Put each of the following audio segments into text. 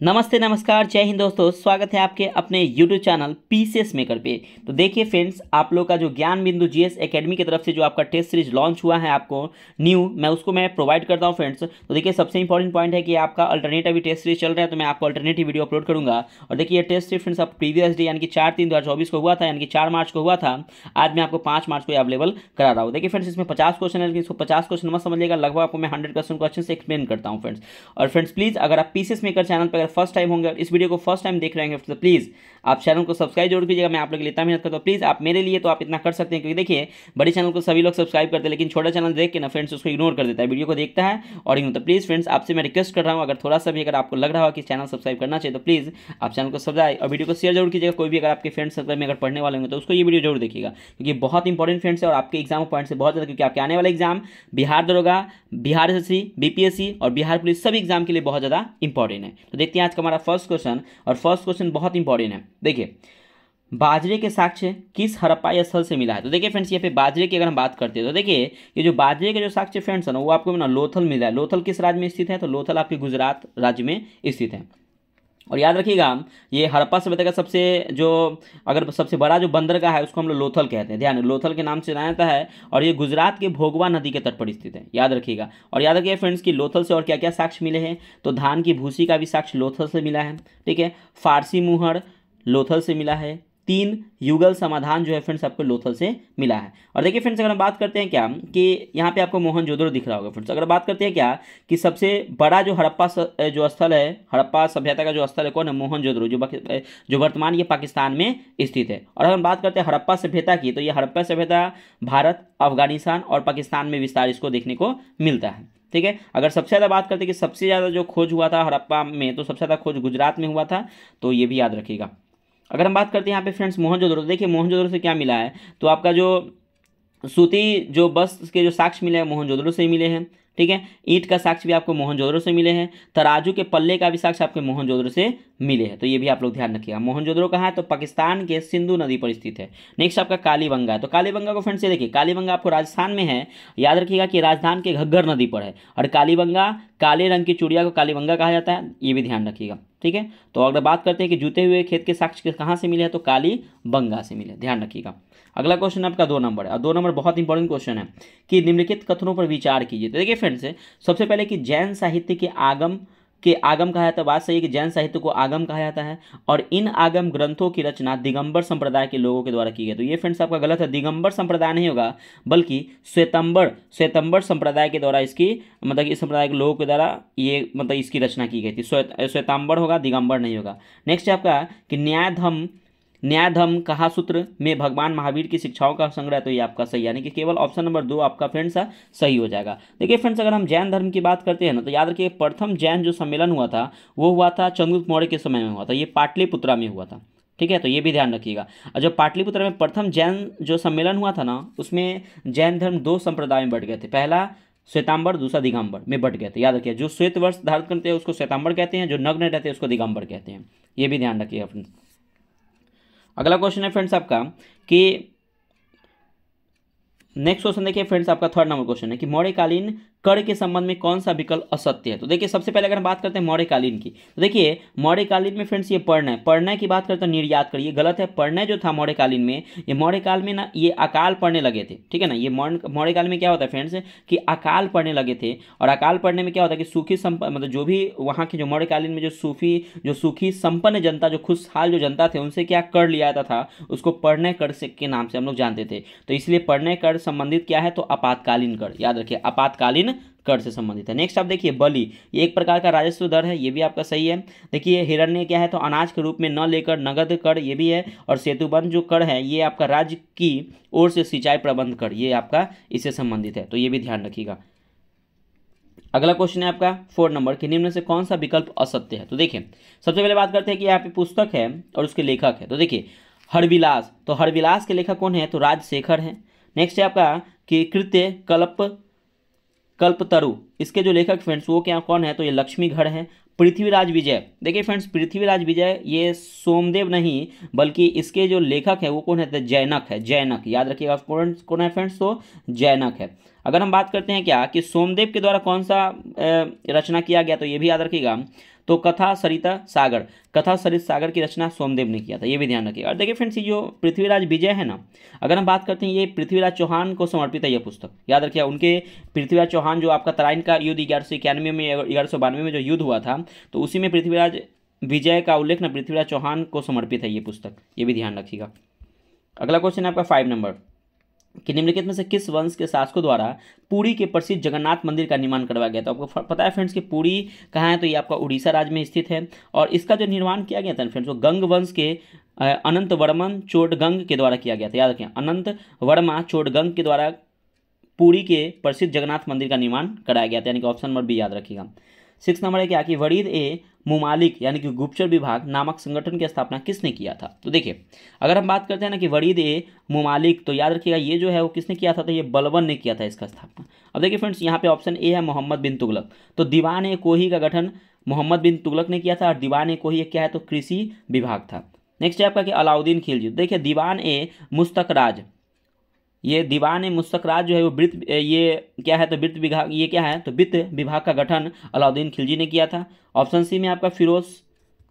नमस्ते नमस्कार जय हिंद दोस्तों, स्वागत है आपके अपने YouTube चैनल पीसीएस मेकर पे। तो देखिए फ्रेंड्स, आप लोग का जो ज्ञान बिंदु जीएस एकेडमी की तरफ से जो आपका टेस्ट सीरीज लॉन्च हुआ है आपको न्यू, मैं उसको प्रोवाइड करता हूं फ्रेंड्स। तो देखिए सबसे इंपॉर्टेंट पॉइंट है कि आपका अल्टरनेट अभी टेस्ट सीरीज चल रहा है, तो मैं आपको अल्टरनेटिव वीडियो अपलोड करूंगा। और देखिए ये टेस्ट सीरीज फ्रेंड्स अब प्रीवियस डे यानी कि 4/3/2024 को हुआ था, यानी कि 4 मार्च को हुआ था। आज मैं आपको 5 मार्च को अवेलेबल करा रहा हूँ। देखिए फ्रेंड्स, इसमें 50 क्वेश्चन है, लेकिन इसको 50 क्वेश्चन मत समझिएगा, लगभग आपको मैं 100 क्वेश्चन से एक्सप्लेन करता हूँ फ्रेंड्स। और फ्रेंड्स प्लीज़, अगर आप पीसीएस मेकर चैनल पर अगर फर्स्ट टाइम होंगे, इस वीडियो को फर्स्ट टाइम देख रहे हैं, तो प्लीज़ आप चैनल को सब्सक्राइब जरूर कीजिएगा। मैं आप लोग के लिए इतना मेहनत करता हूँ, प्लीज़ आप मेरे लिए तो आप इतना कर सकते हैं, क्योंकि देखिए बड़े चैनल को सभी लोग सब्सक्राइब करते हैं, लेकिन छोटा चैनल देख के ना फ्रेंड्स उसको इग्नोर कर देता है, वीडियो को देखता है और इग्नोर। तो प्लीज़ फ्रेंड्स आपसे मैं रिक्वेस्ट कर रहा हूँ, अगर थोड़ा सा भी अगर आपको लग रहा हो कि चैनल सब्सक्राइब करना चाहिए, तो प्लीज़ आप चैनल को सब्सक्राइब और वीडियो को शेयर जरूर कीजिएगा। कोई भी अगर आपके फ्रेंड्स सर्कल में अगर पढ़ने वाले होंगे तो उसको ये वीडियो जरूर देखिएगा, क्योंकि बहुत इंपॉर्टेंट फ्रेंड्स है और आपके एग्जाम पॉइंट से बहुत ज़्यादा, क्योंकि आपके आने वाले एग्जाम बिहार दरोगा, बिहार एसएससी, बीपीएससी और बिहार पुलिस सभी एग्जाम के लिए बहुत ज़्यादा इंपॉर्टेंट है। तो देखते हैं आज का हमारा फर्स्ट क्वेश्चन, और फर्स्ट क्वेश्चन बहुत इंपॉर्टेंट है। देखिए, बाजरे के साक्ष्य किस हड़प्पा स्थल से मिला है? तो देखिए फ्रेंड्स, ये पे बाजरे की अगर हम बात करते हैं तो देखिए ये जो बाजरे के जो साक्ष्य फ्रेंड्स है ना, वो आपको ना लोथल मिला है। लोथल किस राज्य में स्थित है? तो लोथल आपके गुजरात राज्य में स्थित है। और याद रखिएगा, ये हड़प्पा सभ्यता का सबसे जो अगर सबसे बड़ा जो बंदरगाह है उसको हम लोग लोथल कहते हैं। ध्यान, लोथल के नाम से जाना जाता है, और ये गुजरात के भोगवा नदी के तट पर स्थित है। याद रखिएगा। और याद रखिए फ्रेंड्स कि लोथल से और क्या क्या साक्ष्य मिले हैं, तो धान की भूसी का भी साक्ष्य लोथल से मिला है। ठीक है, फारसी मुहर लोथल से मिला है। 3 युगल समाधान जो है फ्रेंड्स आपको लोथल से मिला है। और देखिए फ्रेंड्स, अगर हम बात करते हैं क्या कि यहाँ पे आपको मोहनजोदड़ो दिख रहा होगा फ्रेंड्स। अगर बात करते हैं क्या कि सबसे बड़ा जो हड़प्पा जो स्थल है, हड़प्पा सभ्यता का जो स्थल है कौन है? मोहनजोदड़ो, जो वर्तमान ये पाकिस्तान में स्थित है। और अगर हम बात करते हैं हड़प्पा सभ्यता की, तो ये हड़प्पा सभ्यता भारत, अफगानिस्तान और पाकिस्तान में विस्तार इसको देखने को मिलता है। ठीक है, अगर सबसे ज़्यादा बात करते हैं कि सबसे ज़्यादा जो खोज हुआ था हड़प्पा में, तो सबसे ज़्यादा खोज गुजरात में हुआ था, तो ये भी याद रखिएगा। अगर हम बात करते हैं यहाँ पे फ्रेंड्स मोहनजोदड़ो, देखिए मोहनजोदड़ो से क्या मिला है, तो आपका जो सूती जो वस्त्र के जो साक्ष्य मिले हैं मोहनजोदड़ो से ही मिले हैं। ठीक है, ईंट का साक्ष्य भी आपको मोहनजोदड़ो से मिले हैं। तराजू के पल्ले का भी साक्ष्य आपके मोहनजोदड़ो से मिले हैं। तो ये भी आप लोग ध्यान रखिएगा। मोहनजोदड़ो कहाँ है? तो पाकिस्तान के सिंधु नदी पर स्थित है। नेक्स्ट आपका कालीबंगा है। तो कालीबंगा को फ्रेंड्स ये देखिए, कालीबंगा आपको राजस्थान में है। याद रखिएगा कि राजस्थान के घग्गर नदी पर है। और कालीबंगा, काले रंग की चूड़िया को कालीबंगा कहा जाता है, ये भी ध्यान रखिएगा। ठीक है, तो अगर बात करते हैं कि जूते हुए खेत के साक्ष्य कहाँ से मिले हैं, तो कालीबंगा से मिले, ध्यान रखिएगा। अगला क्वेश्चन आपका 2 नंबर है, और 2 नंबर बहुत इंपॉर्टेंट क्वेश्चन है कि निम्नलिखित कथनों पर विचार कीजिए। तो देखिए फ्रेंड्स, सबसे पहले कि जैन साहित्य के आगम कहा जाता है। बात सही है कि जैन साहित्य को आगम कहा जाता है, और इन आगम ग्रंथों की रचना दिगंबर संप्रदाय के लोगों के द्वारा की गई। तो ये फ्रेंड्स आपका गलत है, दिगंबर संप्रदाय नहीं होगा, बल्कि श्वेतंबर संप्रदाय के द्वारा इसकी मतलब इस संप्रदाय के लोगों के द्वारा ये मतलब इसकी रचना की गई थी। श्वेतांबर होगा, दिगंबर नहीं होगा। नेक्स्ट है आपका कि न्याय धर्म कहा सूत्र में भगवान महावीर की शिक्षाओं का संग्रह, तो ये आपका सही, यानी कि केवल ऑप्शन नंबर 2 आपका फ्रेंड्स सही हो जाएगा। देखिए फ्रेंड्स, अगर हम जैन धर्म की बात करते हैं ना, तो याद रखिए प्रथम जैन जो सम्मेलन हुआ था वो हुआ था चंद्रगुप्त मौर्य के समय में हुआ था। ये पाटलिपुत्रा में हुआ था। ठीक है, तो ये भी ध्यान रखिएगा। और जब पाटलिपुत्र में प्रथम जैन जो सम्मेलन हुआ था ना, उसमें जैन धर्म 2 संप्रदाय में बढ़ गए थे। पहला श्वेतांबर, दूसरा दिगंबर में बढ़ गए थे। याद रखिए, जो श्वेत वस्त्र धारण करते हैं उसको श्वेतांबर कहते हैं, जो नग्न रहते हैं उसको दिगंबर कहते हैं। ये भी ध्यान रखिएगा फ्रेंड्स। अगला क्वेश्चन है फ्रेंड्स आपका कि नेक्स्ट क्वेश्चन देखिए फ्रेंड्स, आपका 3rd नंबर क्वेश्चन है कि मौर्यकालीन कर के संबंध में कौन सा विकल्प असत्य है? तो देखिए सबसे पहले अगर हम बात करते हैं मौर्यकालीन की, तो देखिए मौर्यकालीन में फ्रेंड्स ये पढ़ने की बात करते हैं, निर्यात कर, ये गलत है। पढ़ने जो था मौर्यकालीन में, ये मौर्यकाल में ना ये अकाल पड़ने लगे थे। ठीक है ना, ये मौर्यकाल में क्या होता है फ्रेंड्स कि अकाल पड़ने लगे थे। और अकाल पड़ने में क्या होता है कि सूखी मतलब जो भी वहाँ के जो मौर्यकालीन में जो सूखी संपन्न जनता, जो खुशहाल जो जनता थे, उनसे क्या कर लिया जाता था, उसको पढ़ने कर के नाम से हम लोग जानते थे। तो इसलिए पढ़ने कर संबंधित क्या है? तो आपातकालीन कर। याद रखिए, आपातकालीन कर से संबंधित है। नेक्स्ट आप देखिए बलि, ये एक प्रकार का राजस्व दर है, ये भी आपका सही है। देखिए हिरण्य क्या है? तो अनाज के रूप में न लेकर नगद कर, ये भी है। और सेतुबंध जो कर है ये आपका राज्य की ओर से सिंचाई प्रबंध कर, ये आपका इससे संबंधित है। तो ये भी ध्यान रखिएगा। अगला क्वेश्चन है आपका 4 नंबर कि निम्न से कौन सा विकल्प असत्य है? तो देखिए सबसे पहले बात करते हैं कि यहाँ पे पुस्तक है और उसके लेखक है। तो देखिए हरविलास, तो हरविलास के लेखक कौन है? तो राजशेखर है। नेक्स्ट है आपका कि कृत्य कल्पतरु, इसके जो लेखक फ्रेंड्स वो क्या कौन है? तो ये लक्ष्मीगढ़ है। पृथ्वीराज विजय। देखिए फ्रेंड्स, पृथ्वीराज विजय ये सोमदेव नहीं बल्कि इसके जो लेखक है वो कौन है, तो जैनक है। जैनक याद रखिएगा, कौन है फ्रेंड्स, तो जैनक है। अगर हम बात करते हैं क्या कि सोमदेव के द्वारा कौन सा रचना किया गया, तो ये भी याद रखिएगा, तो कथा सरिता सागर, कथा सरित सागर की रचना सोमदेव ने किया था, ये भी ध्यान रखिएगा। और देखिए फ्रेंड्स, ये जो पृथ्वीराज विजय है ना, अगर हम बात करते हैं ये पृथ्वीराज चौहान को समर्पित है, यह पुस्तक याद रखिएगा। उनके पृथ्वीराज चौहान जो आपका तराइन का युद्ध 1191 में 1192 में जो युद्ध हुआ था, तो उसी में पृथ्वीराज विजय का उल्लेख ना पृथ्वीराज चौहान को समर्पित है ये पुस्तक, ये भी ध्यान रखिएगा। अगला क्वेश्चन है आपका 5 नंबर कि निम्नलिखित में से किस वंश के शासकों द्वारा पुरी के प्रसिद्ध जगन्नाथ मंदिर का निर्माण करवाया गया था। आपको पता है फ्रेंड्स कि पुरी कहाँ है, तो ये आपका उड़ीसा राज्य में स्थित है। और इसका जो निर्माण किया गया था फ्रेंड्स, वो गंग वंश के अनंत वर्मन चोडगंग के द्वारा किया गया था। याद रखें, अनंत वर्मा चोडगंग के द्वारा पुरी के प्रसिद्ध जगन्नाथ मंदिर का निर्माण कराया गया था, यानी कि ऑप्शन नंबर बी याद रखिएगा। 6 नंबर है क्या कि वरीद ए मुमालिक यानी कि गुप्तचर विभाग नामक संगठन की स्थापना किसने किया था। तो देखिए, अगर हम बात करते हैं ना कि वरीद ए मुमालिक, तो याद रखिएगा ये जो है वो किसने किया था, तो ये बलबन ने किया था इसका स्थापना। अब देखिए फ्रेंड्स, यहाँ पे ऑप्शन ए है मोहम्मद बिन तुगलक, तो दीवान ए कोही का गठन मोहम्मद बिन तुगलक ने किया था, और दीवान ए कोही क्या है, तो कृषि विभाग था। नेक्स्ट है आपका कि अलाउद्दीन खिलजी। देखिए, दीवान ए मुस्तकराज, ये दीवान ए मुस्तकराज जो है वो वित्त, ये क्या है, तो वित्त विभाग, ये क्या है, तो वित्त विभाग का गठन अलाउद्दीन खिलजी ने किया था। ऑप्शन सी में आपका फिरोज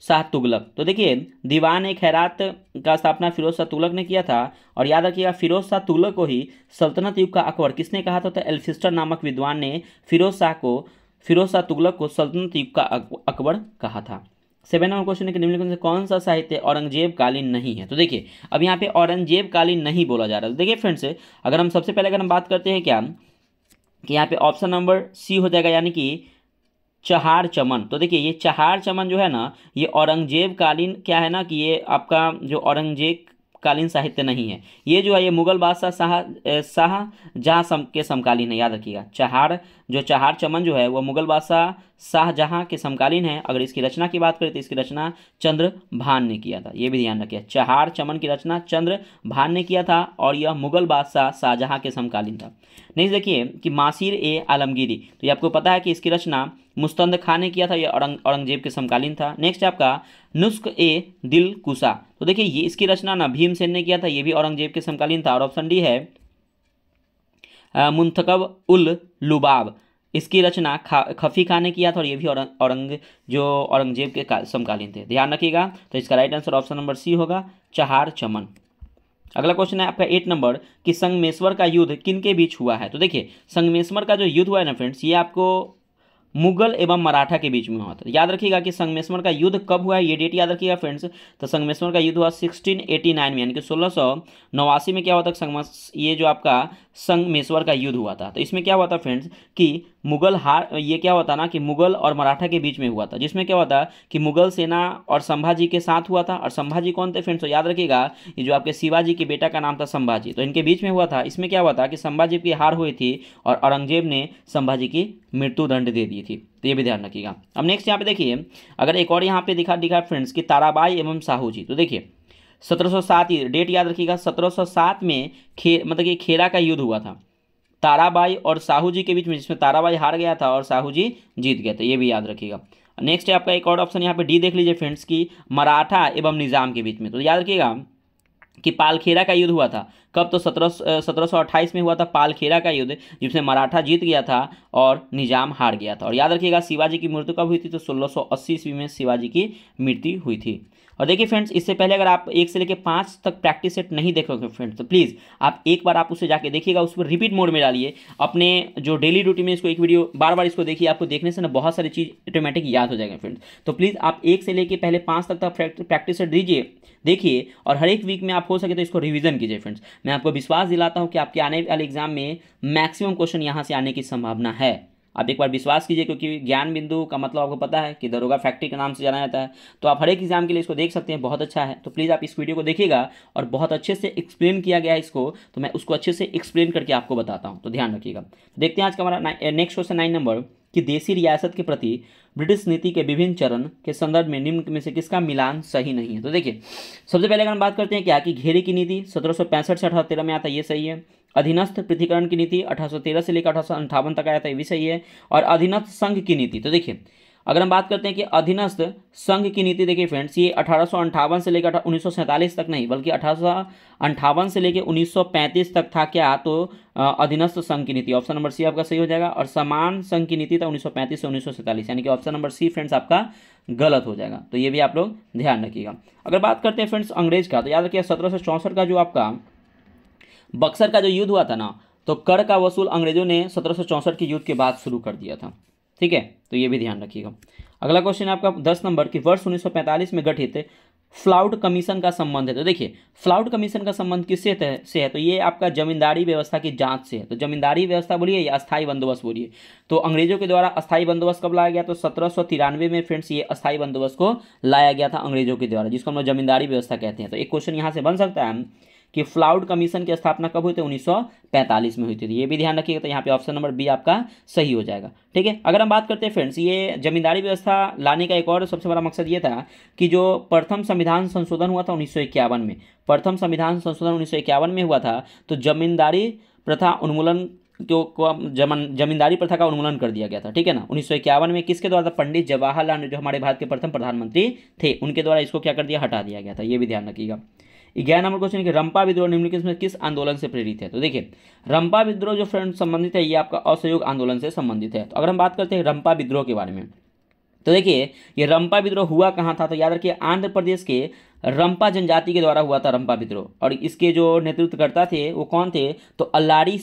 शाह तुगलक। तो देखिए, दीवान ए खैरात का स्थापना फिरोज शाह तुगलक ने किया था। और याद रखिएगा, फिरोज शाह तुगलक को ही सल्तनत युग का अकबर किसने कहा था, तो एल्फिस्टर नामक विद्वान ने फिरोज शाह तुगलक को सल्तनत युग का अकबर कहा था। 7 नंबर क्वेश्चन है कि निम्नलिखित में से कौन सा साहित्य औरंगजेब कालीन नहीं है। तो देखिए, अब यहाँ पे औरंगजेब कालीन नहीं बोला जा रहा है। तो देखिए फ्रेंड्स, अगर हम सबसे पहले बात करते हैं क्या कि यहाँ पे ऑप्शन नंबर सी हो जाएगा, यानी कि चहार चमन। तो देखिए, ये चहार चमन जो है ना, ये औरंगजेब कालीन क्या है ना, कि ये आपका जो औरंगजेब कालीन साहित्य नहीं है। ये जो है ये मुगल बादशाह शाहजहां के समकालीन है। याद रखिएगा, चहार चमन जो है वो मुगल बादशाह शाहजहां के समकालीन है। अगर इसकी रचना की बात करें तो इसकी रचना चंद्रभान ने किया था, ये भी ध्यान रखिए। चहार चमन की रचना चंद्रभान ने किया था और यह मुगल बादशाह शाहजहां के समकालीन था। नेक्स्ट देखिए कि मासिर ए आलमगीरी, तो ये आपको पता है कि इसकी रचना मुस्तंद खान ने किया था, यह औरंगजेब के समकालीन था। नेक्स्ट आपका नुस्ख ए दिल कुसा, तो देखिए ये इसकी रचना ना भीमसेन ने किया था, ये भी औरंगजेब के समकालीन था। और ऑप्शन डी है मुंतखब उल लुबाब, इसकी रचना खफी खान ने किया था और ये भी औरंगजेब के समकालीन थे। ध्यान रखिएगा, तो इसका right answer option number C होगा, चहार चमन। अगला क्वेश्चन है आपका 8 नंबर कि संगमेश्वर का युद्ध किन के बीच हुआ है। तो देखिए, संगमेश्वर का जो युद्ध हुआ है ना फ्रेंड्स, ये आपको मुगल एवं मराठा के बीच में हुआ था। याद रखिएगा कि संगमेश्वर का युद्ध कब हुआ है, ये डेट याद रखिएगा फ्रेंड्स। तो संगमेश्वर का युद्ध हुआ 1689 में, यानी कि 1689 में क्या हुआ था, ये जो आपका संगमेश्वर का युद्ध हुआ था। तो इसमें क्या हुआ था फ्रेंड्स कि ये क्या हुआ था ना कि मुगल और मराठा के बीच में हुआ था, जिसमें क्या हुआ था कि मुगल सेना और संभाजी के साथ हुआ था। और संभाजी कौन थे फ्रेंड्स, तो याद रखिएगा ये जो आपके शिवाजी के बेटा का नाम था संभाजी, तो इनके बीच में हुआ था। इसमें क्या हुआ था कि संभाजी की हार हुई थी और औरंगजेब ने संभाजी की मृत्यु दंड दे दी थी, तो ये भी ध्यान रखिएगा। अब नेक्स्ट यहाँ पे देखिए, अगर एक और यहाँ पे दिखा फ्रेंड्स कि ताराबाई एवं साहू जी, तो देखिए 1707 डेट याद रखिएगा, 1707 में मतलब कि खेरा का युद्ध हुआ था ताराबाई और साहू जी के बीच में, जिसमें ताराबाई हार गया था और साहू जी जीत गए थे, ये भी याद रखिएगा। नेक्स्ट है आपका एक और ऑप्शन यहाँ पे डी देख लीजिए फ्रेंड्स की मराठा एवं निजाम के बीच में। तो याद रखिएगा कि पालखेरा का युद्ध हुआ था, कब, तो 1728 में हुआ था पालखेरा का युद्ध, जिसमें मराठा जीत गया था और निजाम हार गया था। और याद रखिएगा शिवाजी की मृत्यु कब हुई थी, तो 1680 ईस्वी में शिवाजी की मृत्यु हुई थी। और देखिए फ्रेंड्स, इससे पहले अगर आप 1 से लेकर 5 तक प्रैक्टिस सेट नहीं देखोगे फ्रेंड्स, तो प्लीज़ आप एक बार आप उसे जाके देखिएगा, उस पर रिपीट मोड में डालिए अपने जो डेली रूटीन में, इसको एक वीडियो बार बार इसको देखिए। आपको देखने से ना बहुत सारी चीज़ ऑटोमेटिक याद हो जाएगा फ्रेंड्स। तो प्लीज़ आप 1 से लेकर पहले 5 तक प्रैक्टिस सेट देखिए और हर एक वीक में आप हो सके तो इसको रिवीजन कीजिए फ्रेंड्स। मैं आपको विश्वास दिलाता हूँ कि आपके आने वाले एग्जाम में मैक्सिमम क्वेश्चन यहाँ से आने की संभावना है। आप एक बार विश्वास कीजिए, क्योंकि ज्ञान बिंदु का मतलब आपको पता है कि दरोगा फैक्ट्री के नाम से जाना जाता है। तो आप हर एक एग्जाम के लिए इसको देख सकते हैं, बहुत अच्छा है। तो प्लीज़ आप इस वीडियो को देखिएगा और बहुत अच्छे से एक्सप्लेन किया गया है इसको, तो मैं उसको अच्छे से एक्सप्लेन करके आपको बताता हूँ, तो ध्यान रखिएगा। देखते हैं आज का हमारा नेक्स्ट क्वेश्चन 9 नंबर कि देसी रियासत के प्रति ब्रिटिश नीति के विभिन्न चरण के संदर्भ में निम्न में से किसका मिलान सही नहीं है। तो देखिए, सबसे पहले अगर हम बात करते हैं क्या कि घेरे की नीति 1765 से 1813 में आता है, ये सही है। अधीनस्थ पृथकीकरण की नीति 1813 से लेकर 1858 तक आया था, ये भी सही है। और अधीनस्थ संघ की नीति, तो देखिए अगर हम बात करते हैं कि अधीनस्थ संघ की नीति, देखिए फ्रेंड्स ये 1858 से लेकर 1947 तक नहीं बल्कि 1858 से लेकर 1935 तक था क्या, तो अधीनस्थ संघ की नीति। ऑप्शन नंबर सी आपका सही हो जाएगा। और समान संघ की नीति था 1935 से 1947, यानी कि ऑप्शन नंबर सी फ्रेंड्स आपका गलत हो जाएगा। तो ये भी आप लोग ध्यान रखिएगा। अगर बात करते हैं फ्रेंड्स अंग्रेज का, तो याद रखिए 1764 का जो आपका बक्सर का जो युद्ध हुआ था ना, तो कर का वसूल अंग्रेजों ने 1764 के युद्ध के बाद शुरू कर दिया था। ठीक है, तो ये भी ध्यान रखिएगा। अगला क्वेश्चन आपका 10 नंबर की वर्ष 1945 में गठित फ्लाउड कमीशन का संबंध है। तो देखिए फ्लाउड कमीशन का संबंध किससे से है, तो ये आपका जमींदारी व्यवस्था की जांच से है। तो जमींदारी व्यवस्था बोलिए या अस्थायी बंदोबस्त बोलिए, तो अंग्रेजों के द्वारा अस्थायी बंदोबस्त कब लाया गया, तो 1793 में फ्रेंड्स ये अस्थायी बंदोबस्त को लाया गया था अंग्रेजों के द्वारा, जिसको हम लोग जमींदारी व्यवस्था कहते हैं। तो एक क्वेश्चन यहाँ से बन सकता है कि फ्लाउड कमीशन की स्थापना कब हुई थी, 1945 में हुई थी। ये भी ध्यान रखिएगा। तो यहाँ पे ऑप्शन नंबर बी आपका सही हो जाएगा। ठीक है, अगर हम बात करते हैं फ्रेंड्स, ये जमींदारी व्यवस्था लाने का एक और सबसे बड़ा मकसद ये था कि जो प्रथम संविधान संशोधन हुआ था 1951 में, प्रथम संविधान संशोधन 1951 में हुआ था, तो जमींदारी प्रथा उन्मूलन जमींदारी प्रथा का उन्मूलन कर दिया गया था। ठीक है ना, 1951 में किसके द्वारा, पंडित जवाहरलाल नेहरू जो हमारे भारत के प्रथम प्रधानमंत्री थे, उनके द्वारा इसको क्या कर दिया, हटा दिया गया था। ये भी ध्यान रखिएगा। 11 नंबर क्वेश्चन है कि रंपा विद्रोह निम्नलिखित में किस आंदोलन से प्रेरित है। तो देखिए रंपा विद्रोह जो फ्रेंड संबंधित है ये आपका असहयोग आंदोलन से संबंधित है। तो अगर हम बात करते हैं रंपा विद्रोह के बारे में, तो देखिए ये रंपा विद्रोह हुआ कहाँ था, तो याद रखिए आंध्र प्रदेश के रंपा जनजाति के द्वारा हुआ था रंपा विद्रोह। और इसके जो नेतृत्वकर्ता थे वो कौन थे, तो अल्लाड़ी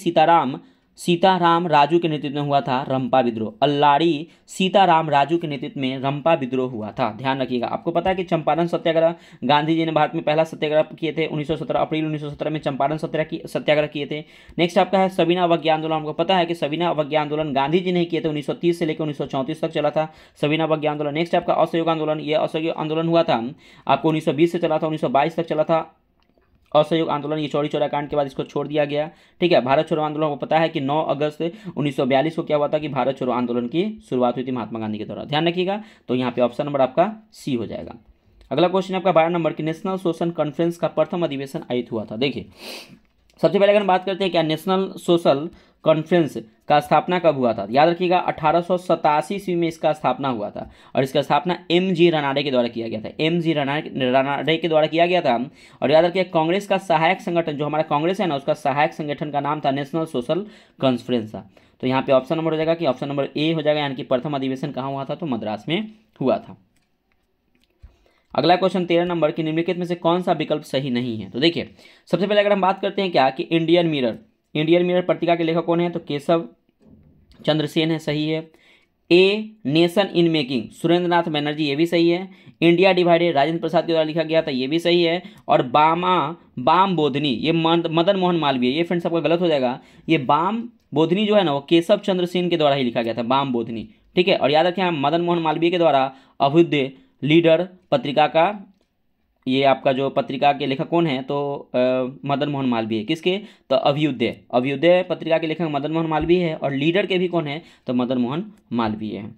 सीताराम राजू के नेतृत्व में हुआ था रंपा विद्रोह। अल्लाड़ी सीताराम राजू के नेतृत्व में रंपा विद्रोह हुआ था। ध्यान रखिएगा। आपको पता है कि चंपारण सत्याग्रह गांधी जी ने भारत में पहला सत्याग्रह किए थे 1917 अप्रैल 1917 में चंपारण सत्याग्रह किए थे। नेक्स्ट आपका है सविना अवज्ञा आंदोलन। आपको पता है कि सविना अवज्ञा आंदोलन गांधी जी ने किए थे, 1930 से लेकर 1934 तक चला था सविना अवज्ञा आंदोलन। नेक्स्ट आपका असहयोग आंदोलन, ये असहयोग आंदोलन हुआ था आपको 1920 से चला था, 1922 तक चला था असहयोग आंदोलन। ये चौरी चौरा कांड के बाद इसको छोड़ दिया गया। ठीक है, भारत छोड़ो आंदोलन को पता है कि 9 अगस्त 1942 को क्या हुआ था कि भारत छोड़ो आंदोलन की शुरुआत हुई थी महात्मा गांधी के द्वारा। ध्यान रखिएगा। तो यहाँ पे ऑप्शन नंबर आपका सी हो जाएगा। अगला क्वेश्चन आपका 12 नंबर की नेशनल सोशल कॉन्फ्रेंस का प्रथम अधिवेशन आयोजित हुआ था। देखिए सबसे पहले अगर हम बात करते हैं क्या नेशनल सोशल कॉन्फ्रेंस का स्थापना कब हुआ था, याद रखिएगा 1887 ईस्वी में इसका स्थापना हुआ था। और इसका स्थापना एम.जी. रनाडे के द्वारा किया गया था। एम.जी. रनाडे के द्वारा किया गया था। और याद रखिए कांग्रेस का सहायक संगठन जो हमारा कांग्रेस है ना, उसका सहायक संगठन का नाम था नेशनल सोशल कॉन्फ्रेंस था। तो यहाँ पे ऑप्शन नंबर हो जाएगा कि ऑप्शन नंबर ए हो जाएगा, यानी कि प्रथम अधिवेशन कहाँ हुआ था, तो मद्रास में हुआ था। अगला क्वेश्चन 13 नंबर की निम्नलिखित में से कौन सा विकल्प सही नहीं है। तो देखिए सबसे पहले अगर हम बात करते हैं क्या कि इंडियन मिरर पत्रिका के लेखक कौन है, तो केशव चंद्र सेन है, सही है। A nation in making Surendra Nath Banerjee, ये भी सही है। इंडिया डिवाइडेड राजेंद्र प्रसाद के द्वारा लिखा गया था, ये भी सही है। और बाम बोधनी ये मदन मोहन मालवीय, ये फ्रेंड्स आपका गलत हो जाएगा। ये बाम बोधनी जो है ना वो केशव चंद्र सेन के द्वारा ही लिखा गया था, बाम बोधनी। ठीक है, और याद रखें मदन मोहन मालवीय के द्वारा अभ्युदय लीडर पत्रिका का, ये आपका जो पत्रिका के लेखक कौन है, तो मदन मोहन मालवीय। किसके, तो अभ्युदय पत्रिका के लेखक मदन मोहन मालवीय है। और लीडर के भी कौन है, तो मदन मोहन मालवीय है।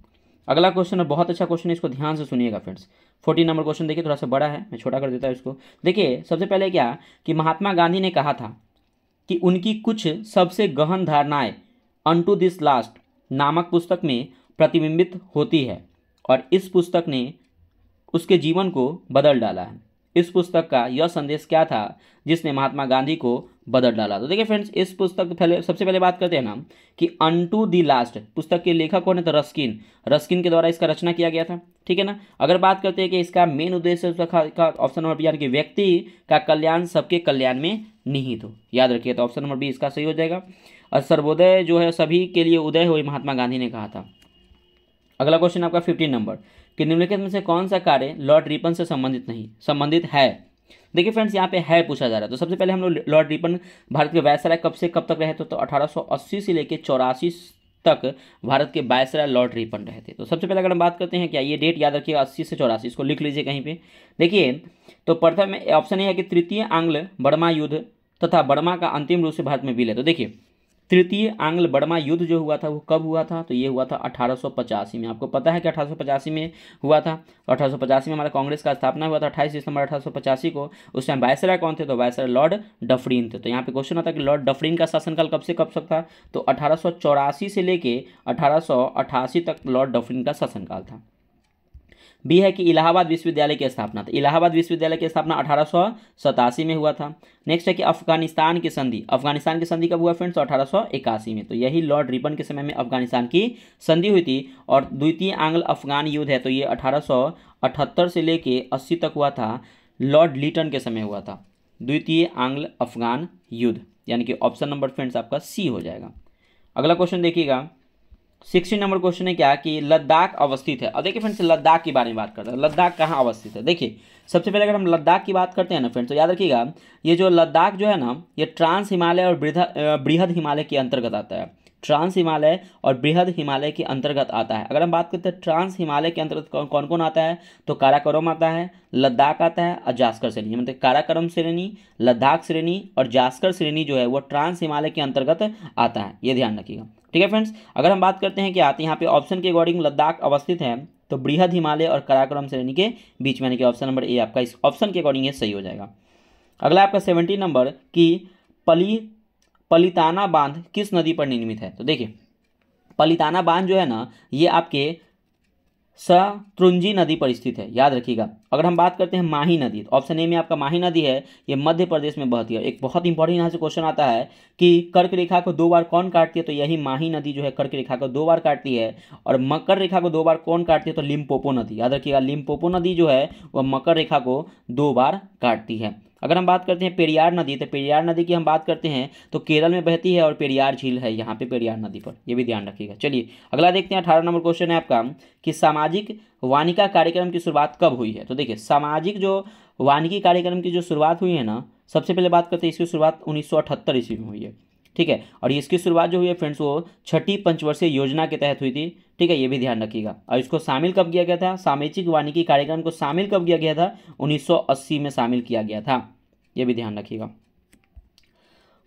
अगला क्वेश्चन है बहुत अच्छा क्वेश्चन है, इसको ध्यान से सुनिएगा फ्रेंड्स। 14 नंबर क्वेश्चन देखिए, थोड़ा सा बड़ा है, मैं छोटा कर देता हूँ इसको। देखिए सबसे पहले क्या कि महात्मा गांधी ने कहा था कि उनकी कुछ सबसे गहन धारणाएं अनटू दिस लास्ट नामक पुस्तक में प्रतिबिंबित होती है, और इस पुस्तक ने उसके जीवन को बदल डाला है। इस पुस्तक का यह संदेश क्या था जिसने महात्मा गांधी को बदल डाला। तो देखिए फ्रेंड्स इस पुस्तक पहले सबसे पहले बात करते हैं ना कि अनटू दी लास्ट पुस्तक के लेखक कौन है, तो रस्किन के द्वारा इसका रचना किया गया था। ठीक है ना। अगर बात करते हैं कि इसका मेन उद्देश्य का ऑप्शन नंबर बी, यानी कि व्यक्ति का कल्याण सबके कल्याण में निहित हो, याद रखिए। तो ऑप्शन नंबर बी इसका सही हो जाएगा। और सर्वोदय जो है सभी के लिए उदय हो, महात्मा गांधी ने कहा था। अगला क्वेश्चन आपका 15 नंबर कि निम्नलिखित में से कौन सा कार्य लॉर्ड रिपन से संबंधित है। देखिए फ्रेंड्स यहाँ पे है पूछा जा रहा है। तो सबसे पहले हम लोग लॉर्ड रिपन भारत के वायसराय कब से कब तक रहे थे, तो 1880 से लेकर 84 तक भारत के वायसराय लॉर्ड रिपन रहे थे। तो सबसे पहले अगर हम बात करते हैं क्या, ये डेट याद रखिएगा 80 से 84, इसको लिख लीजिए कहीं पे। देखिए तो प्रथम ऑप्शन ये है कि तृतीय आंग्ल बर्मा युद्ध तथा बर्मा का अंतिम रूप से भारत में विलय। तो देखिए तृतीय आंग्ल बर्मा युद्ध जो हुआ था वो कब हुआ था, तो ये हुआ था 1885 में। आपको पता है कि 1885 में हुआ था। 1885 में हमारा कांग्रेस का स्थापना हुआ था 28 दिसंबर 1885 को। उस टाइम वायसराय कौन थे, तो वायसराय लॉर्ड डफरिन थे। तो यहाँ पे क्वेश्चन आता है कि लॉर्ड डफरिन का शासनकाल कब से कब तक था, तो 1884 से लेके 1888 तक लॉर्ड डफरिन का शासनकाल था। बी है कि इलाहाबाद विश्वविद्यालय की स्थापना, तो इलाहाबाद विश्वविद्यालय की स्थापना 1887 में हुआ था। नेक्स्ट है कि अफगानिस्तान की संधि, अफगानिस्तान की संधि कब हुआ फ्रेंड्स? 1881 में, तो यही लॉर्ड रिपन के समय में अफगानिस्तान की संधि हुई थी। और द्वितीय आंग्ल अफगान युद्ध है तो ये 1878 से लेके 80 तक हुआ था, लॉर्ड लिटन के समय हुआ था द्वितीय आंग्ल अफगान युद्ध, यानी कि ऑप्शन नंबर फ्रेंड्स आपका सी हो जाएगा। अगला क्वेश्चन देखिएगा, 16 नंबर क्वेश्चन है क्या कि लद्दाख अवस्थित है। अब देखिए फ्रेंड्स लद्दाख की बारे में बात करते हैं, लद्दाख कहाँ अवस्थित है। देखिए सबसे पहले अगर हम लद्दाख की बात करते हैं ना फ्रेंड्स, तो याद रखिएगा ये जो लद्दाख जो है ना, ये ट्रांस हिमालय और बृहद हिमालय के अंतर्गत आता है। ट्रांस हिमालय और बृहद हिमालय के अंतर्गत आता है। अगर हम बात करते हैं ट्रांस हिमालय के अंतर्गत कौन कौन आता है, तो काराकोरम आता है, लद्दाख आता है और जास्कर श्रेणी, मतलब काराकोरम श्रेणी, लद्दाख श्रेणी और जास्कर श्रेणी जो है वो ट्रांस हिमालय के अंतर्गत आता है, ये ध्यान रखिएगा। ठीक है फ्रेंड्स, अगर हम बात करते हैं कि आते यहाँ पे ऑप्शन के अकॉर्डिंग लद्दाख अवस्थित है तो बृहद हिमालय और काराकोरम श्रेणी के बीच में, यानी कि ऑप्शन नंबर ए आपका इस ऑप्शन के अकॉर्डिंग ये सही हो जाएगा। अगला आपका 17 नंबर की पलिताना बांध किस नदी पर निर्मित है। तो देखिए पलिताना बांध जो है ना ये आपके शत्रुंजी नदी पर स्थित है, याद रखिएगा। अगर हम बात करते हैं माही नदी, तो ऑप्शन ए में आपका माही नदी है, ये मध्य प्रदेश में बहती है। एक बहुत इंपॉर्टेंट यहाँ से क्वेश्चन आता है कि कर्क रेखा को 2 बार कौन काटती है, तो यही माही नदी जो है कर्क रेखा को 2 बार काटती है। और मकर रेखा को 2 बार कौन काटती है, तो लिम्पोपो नदी, याद रखिएगा लिम्पोपो नदी जो है वह मकर रेखा को 2 बार काटती है। अगर हम बात करते हैं पेरियार नदी, तो पेरियार नदी की हम बात करते हैं तो केरल में बहती है और पेरियार झील है यहाँ पे पेरियार नदी पर, ये भी ध्यान रखिएगा। चलिए अगला देखते हैं, 18 नंबर क्वेश्चन है आपका कि सामाजिक वानिका कार्यक्रम की शुरुआत कब हुई है। तो देखिए सामाजिक जो वानिकी कार्यक्रम की जो शुरुआत हुई है ना, सबसे पहले बात करते हैं इसकी शुरुआत 1978 ईस्वी में हुई है। ठीक है, और इसकी शुरुआत जो हुई है फ्रेंड्स वो 6ठी पंचवर्षीय योजना के तहत हुई थी। ठीक है, ये भी ध्यान रखिएगा। और इसको शामिल कब किया गया था, सामाजिक वानिकी कार्यक्रम को शामिल कब किया गया था, 1980 में शामिल किया गया था, ये भी ध्यान रखिएगा।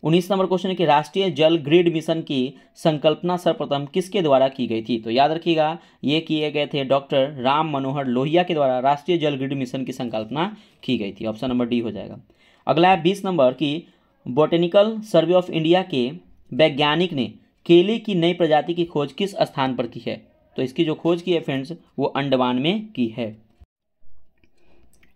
19 नंबर क्वेश्चन है कि राष्ट्रीय जल ग्रिड मिशन की संकल्पना सर्वप्रथम किसके द्वारा की गई थी। तो याद रखिएगा ये किए गए थे डॉक्टर राम मनोहर लोहिया के द्वारा राष्ट्रीय जल ग्रिड मिशन की संकल्पना की गई थी, ऑप्शन नंबर डी हो जाएगा। अगला है 20 नंबर की बोटेनिकल सर्वे ऑफ इंडिया के वैज्ञानिक ने केले की नई प्रजाति की खोज किस स्थान पर की है। तो इसकी जो खोज की है फ्रेंड्स वो अंडमान में की है,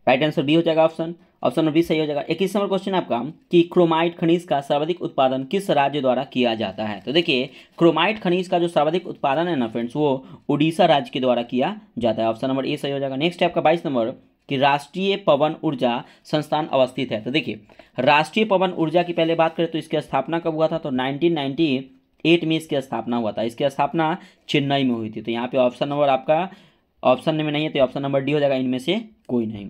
राइट आंसर बी हो जाएगा, ऑप्शन नंबर बी सही हो जाएगा। 21 नंबर क्वेश्चन आपका कि क्रोमाइट खनिज का सर्वाधिक उत्पादन किस राज्य द्वारा किया जाता है। तो देखिए क्रोमाइट खनिज का जो सर्वाधिक उत्पादन है ना फ्रेंड्स वो उड़ीसा राज्य के द्वारा किया जाता है, ऑप्शन नंबर ए सही हो जाएगा। नेक्स्ट है आपका 22 नंबर कि राष्ट्रीय पवन ऊर्जा संस्थान अवस्थित है। तो देखिए राष्ट्रीय पवन ऊर्जा की पहले बात करें तो इसकी स्थापना कब हुआ था, तो 1998 में इसकी स्थापना हुआ था। इसकी स्थापना चेन्नई में हुई थी। तो यहाँ पे ऑप्शन नंबर आपका ऑप्शन में नहीं है तो ऑप्शन नंबर डी हो जाएगा, इनमें से कोई नहीं।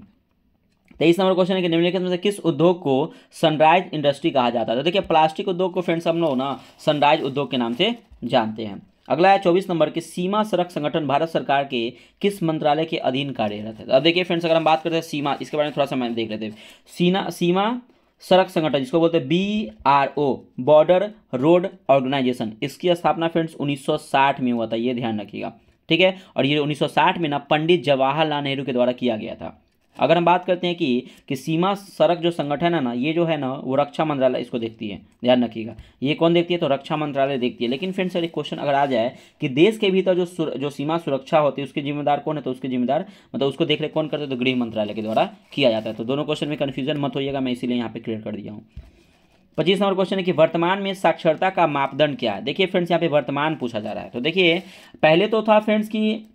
23 नंबर क्वेश्चन है कि निम्नलिखित में से किस उद्योग को सनराइज इंडस्ट्री कहा जाता है। तो देखिए प्लास्टिक उद्योग को फ्रेंड्स हम लोग ना सनराइज उद्योग के नाम से जानते हैं। अगला है 24 नंबर कि सीमा सड़क संगठन भारत सरकार के किस मंत्रालय के अधीन कार्यरत है। अब देखिए फ्रेंड्स अगर हम बात करते हैं सीमा, इसके बारे में थोड़ा सा मैं देख लेते हैं। सीमा सड़क संगठन जिसको बोलते हैं BRO बॉर्डर रोड ऑर्गेनाइजेशन, इसकी स्थापना फ्रेंड्स 1960 में हुआ था, ये ध्यान रखिएगा। ठीक है, और ये 1960 में ना पंडित जवाहरलाल नेहरू के द्वारा किया गया था। अगर हम बात करते हैं कि सीमा सड़क जो संगठन है ना ये जो है ना वो रक्षा मंत्रालय इसको देखती है, ध्यान रखिएगा। ये कौन देखती है, तो रक्षा मंत्रालय देखती है। लेकिन फ्रेंड्स एक क्वेश्चन अगर आ जाए कि देश के भीतर जो सीमा सुरक्षा होती है उसके जिम्मेदार कौन है, तो उसके जिम्मेदार मतलब उसको देख रेख कौन करते हैं, तो गृह मंत्रालय के द्वारा किया जाता है। तो दोनों क्वेश्चन में कन्फ्यूजन मत होइएगा, मैं इसीलिए यहाँ पे क्लियर कर दिया हूँ। 25 नंबर क्वेश्चन है कि वर्तमान में साक्षरता का मापदंड क्या है। देखिए फ्रेंड्स यहाँ पे वर्तमान पूछा जा रहा है। तो देखिए पहले तो था फ्रेंड्स कि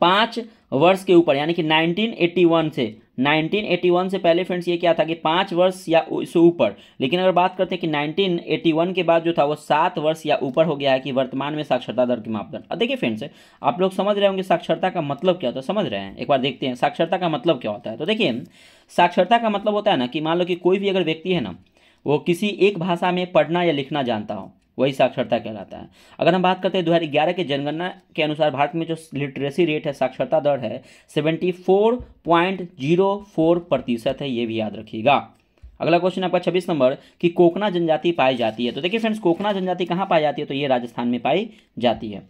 5 वर्ष के ऊपर, यानी कि 1981 से पहले फ्रेंड्स ये क्या था कि 5 वर्ष या उससे ऊपर। लेकिन अगर बात करते हैं कि 1981 के बाद जो था वो 7 वर्ष या ऊपर हो गया है कि वर्तमान में साक्षरता दर के मापदंड। अब देखिए फ्रेंड्स आप लोग समझ रहे होंगे साक्षरता का मतलब क्या होता है, समझ रहे हैं, एक बार देखते हैं साक्षरता का मतलब क्या होता है। तो देखिए साक्षरता का मतलब होता है ना कि मान लो कि कोई भी अगर व्यक्ति है ना वो किसी एक भाषा में पढ़ना या लिखना जानता हो, वही साक्षरता कहलाता है। अगर हम बात करते हैं 2011 के जनगणना के अनुसार भारत में जो लिटरेसी रेट है, साक्षरता दर है 74.04% है, ये भी याद रखिएगा। अगला क्वेश्चन आपका 26 नंबर कि कोकना जनजाति पाई जाती है। तो देखिए फ्रेंड्स कोकना जनजाति कहाँ पाई जाती है, तो ये राजस्थान में पाई जाती है।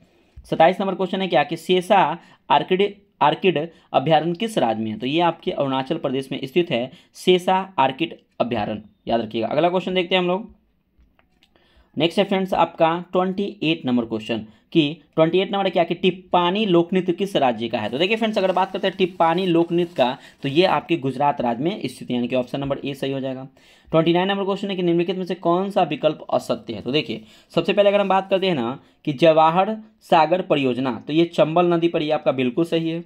27 नंबर क्वेश्चन है क्या कि सेसा आर्किड अभ्यारण्य किस राज्य में है। तो ये आपके अरुणाचल प्रदेश में स्थित है, सेसा आर्किड अभ्यारण्य, याद रखिएगा। अगला क्वेश्चन देखते हैं हम लोग नेक्स्ट है फ्रेंड्स आपका 28 नंबर क्वेश्चन कि 28 नंबर क्या कि टिप्पानी लोकनृत्य किस राज्य का है। तो देखिए फ्रेंड्स, अगर बात करते हैं टिप्पानी लोकनृत्य का तो ये आपके गुजरात राज्य में स्थित है, यानी कि ऑप्शन नंबर ए सही हो जाएगा। 29 नंबर क्वेश्चन है कि निम्नलिखित में से कौन सा विकल्प असत्य है। तो देखिए सबसे पहले अगर हम बात करते हैं ना कि जवाहर सागर परियोजना, तो ये चंबल नदी पर, ये आपका बिल्कुल सही है।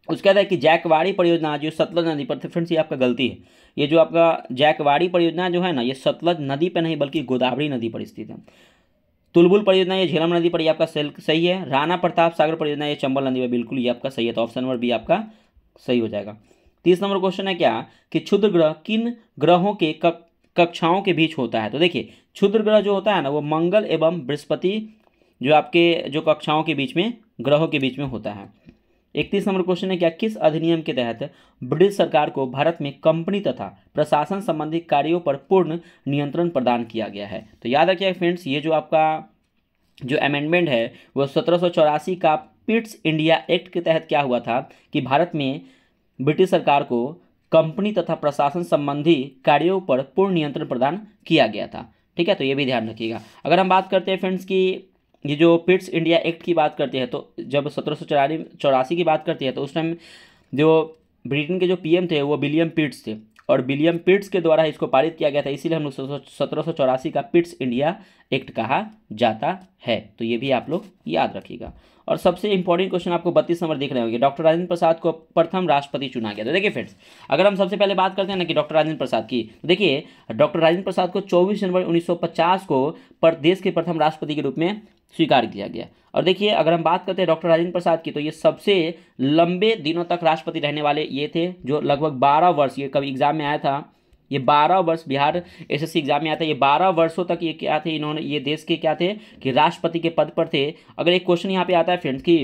उसके बाद है कि जैकवाड़ी परियोजना जो सतलज नदी पर, फ्रेंड्स ये आपका गलती है। ये जो आपका जैकवाड़ी परियोजना जो है ना, ये सतलज नदी पर नहीं बल्कि गोदावरी नदी पर स्थित है। तुलबुल परियोजना ये झेलम नदी पर, ये आपका सही है। राणा प्रताप सागर परियोजना ये चंबल नदी पर, बिल्कुल ये आपका सही है। तो ऑप्शन नंबर बी आपका सही हो जाएगा। 30 नंबर क्वेश्चन है क्या कि क्षुद्र ग्रह किन ग्रहों के कक्षाओं के बीच होता है। तो देखिए क्षुद्र ग्रह जो होता है ना वो मंगल एवं बृहस्पति जो आपके जो कक्षाओं के बीच में ग्रहों के बीच में होता है। 31 नंबर क्वेश्चन है क्या किस अधिनियम के तहत ब्रिटिश सरकार को भारत में कंपनी तथा प्रशासन संबंधी कार्यों पर पूर्ण नियंत्रण प्रदान किया गया है। तो याद रखिएगा फ्रेंड्स, ये जो आपका जो अमेंडमेंट है वो 1784 का पिट्स इंडिया एक्ट के तहत क्या हुआ था कि भारत में ब्रिटिश सरकार को कंपनी तथा प्रशासन संबंधी कार्यों पर पूर्ण नियंत्रण प्रदान किया गया था। ठीक है, तो ये भी ध्यान रखिएगा। अगर हम बात करते हैं फ्रेंड्स की ये जो पिट्स इंडिया एक्ट की बात करते हैं, तो जब 1784 की बात करते हैं तो उस टाइम जो ब्रिटेन के जो पीएम थे वो विलियम पिट्स थे, और विलियम पिट्स के द्वारा इसको पारित किया गया था, इसीलिए हम लोग 1784 का पिट्स इंडिया एक्ट कहा जाता है। तो ये भी आप लोग याद रखिएगा। और सबसे इंपॉर्टेंट क्वेश्चन आपको 32 नंबर दिख रहे होंगे, डॉक्टर राजेंद्र प्रसाद को प्रथम राष्ट्रपति चुना गया। तो देखिए फ्रेंड्स, अगर हम सबसे पहले बात करते हैं ना कि डॉक्टर राजेंद्र प्रसाद की, तो देखिए डॉक्टर राजेंद्र प्रसाद को 24 जनवरी 1950 को देश के प्रथम राष्ट्रपति के रूप में स्वीकार किया गया। और देखिए अगर हम बात करते हैं डॉक्टर राजेंद्र प्रसाद की, तो ये सबसे लंबे दिनों तक राष्ट्रपति रहने वाले ये थे, जो लगभग 12 वर्ष, ये कभी एग्जाम में आया था, ये 12 वर्ष बिहार एसएससी एग्जाम में आता है, ये 12 वर्षों तक ये क्या थे, इन्होंने ये देश के क्या थे कि राष्ट्रपति के पद पर थे। अगर एक क्वेश्चन यहाँ पे आता है फ्रेंड्स कि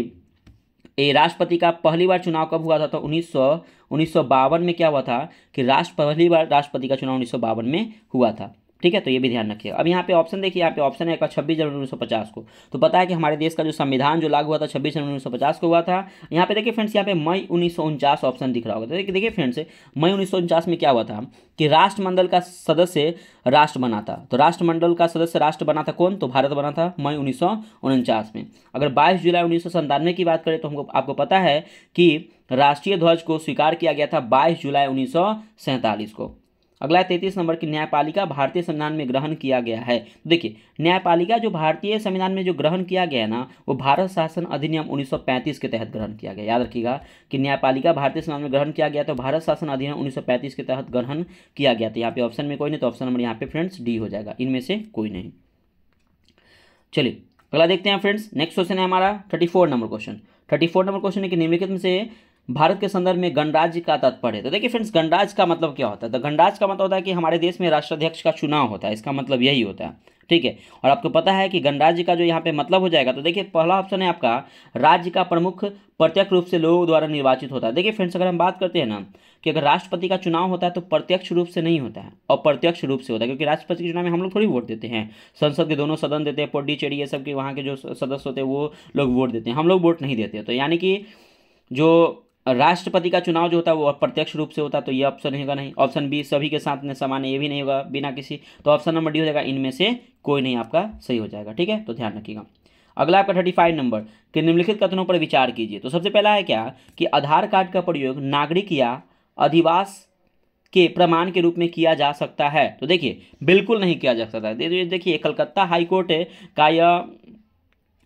ये राष्ट्रपति का पहली बार चुनाव कब हुआ था, तो 1952 में क्या हुआ था कि पहली बार राष्ट्रपति का चुनाव 1952 में हुआ था। ठीक है, तो ये भी ध्यान रखिएगा। अब यहाँ पे ऑप्शन देखिए, यहाँ पे ऑप्शन है 26 जनवरी 1950 को। तो पता है कि हमारे देश का जो संविधान जो लागू हुआ था 26 जनवरी 1950 को हुआ था। यहाँ पे देखिए फ्रेंड्स, यहाँ पे मई 1949 ऑप्शन दिख रहा होगा। तो देखिए फ्रेंड्स, मई 1949 में क्या हुआ था कि राष्ट्रमंडल का सदस्य राष्ट्र बना था। तो राष्ट्रमंडल का सदस्य राष्ट्र बना था कौन, तो भारत बना था मई 1949 में। अगर 22 जुलाई 1997 की बात करें तो हमको आपको पता है कि राष्ट्रीय ध्वज को स्वीकार किया गया था 22 जुलाई 1947 को। अगला 33 नंबर की न्यायपालिका भारतीय संविधान में ग्रहण किया गया है। देखिए न्यायपालिका जो भारतीय संविधान में जो ग्रहण किया गया है ना, वो भारत शासन अधिनियम 1935 के तहत ग्रहण किया गया। याद रखिएगा कि न्यायपालिका भारतीय संविधान में ग्रहण किया गया, तो भारत शासन अधिनियम 1935 के तहत ग्रहण किया गया था। यहाँ पे ऑप्शन में कोई नहीं, तो ऑप्शन नंबर यहाँ पे फ्रेंड्स डी हो जाएगा, इनमें से कोई नहीं। चलिए अगला देखते हैं फ्रेंड्स। नेक्स्ट क्वेश्चन है हमारा 34 नंबर क्वेश्चन। 34 नंबर क्वेश्चन है कि निम्नलिखित में से भारत के संदर्भ में गणराज्य का तात्पर्य है। तो देखिए फ्रेंड्स, गणराज्य का मतलब क्या होता है, तो गणराज्य का मतलब होता है कि हमारे देश में राष्ट्राध्यक्ष का चुनाव होता है, इसका मतलब यही होता है। ठीक है, और आपको पता है कि गणराज्य का जो यहाँ पे मतलब हो जाएगा, तो देखिए पहला ऑप्शन है आपका राज्य का प्रमुख प्रत्यक्ष रूप से लोगों द्वारा निर्वाचित होता है। देखिए फ्रेंड्स, अगर हम बात करते हैं ना कि अगर राष्ट्रपति का चुनाव होता है तो प्रत्यक्ष रूप से नहीं होता है, अप्रत्यक्ष रूप से होता है, क्योंकि राष्ट्रपति के चुनाव में हम लोग थोड़ी वोट देते हैं, संसद के दोनों सदन देते हैं, पुडुचेरी ये सब के वहाँ के जो सदस्य होते हैं वो लोग वोट देते हैं, हम लोग वोट नहीं देते। तो यानी कि जो राष्ट्रपति का चुनाव जो होता है वो अप्रत्यक्ष रूप से होता है, तो ये ऑप्शन होगा नहीं। ऑप्शन बी सभी के साथ समान है, ये भी नहीं होगा बिना किसी, तो ऑप्शन नंबर डी हो जाएगा, इनमें से कोई नहीं आपका सही हो जाएगा। ठीक है, तो ध्यान रखिएगा। अगला आपका 35 नंबर कि निम्नलिखित कथनों पर विचार कीजिए। तो सबसे पहला है क्या कि आधार कार्ड का प्रयोग नागरिक या अधिवास के प्रमाण के रूप में किया जा सकता है। तो देखिए बिल्कुल नहीं किया जा सकता। देखिए कलकत्ता हाईकोर्ट का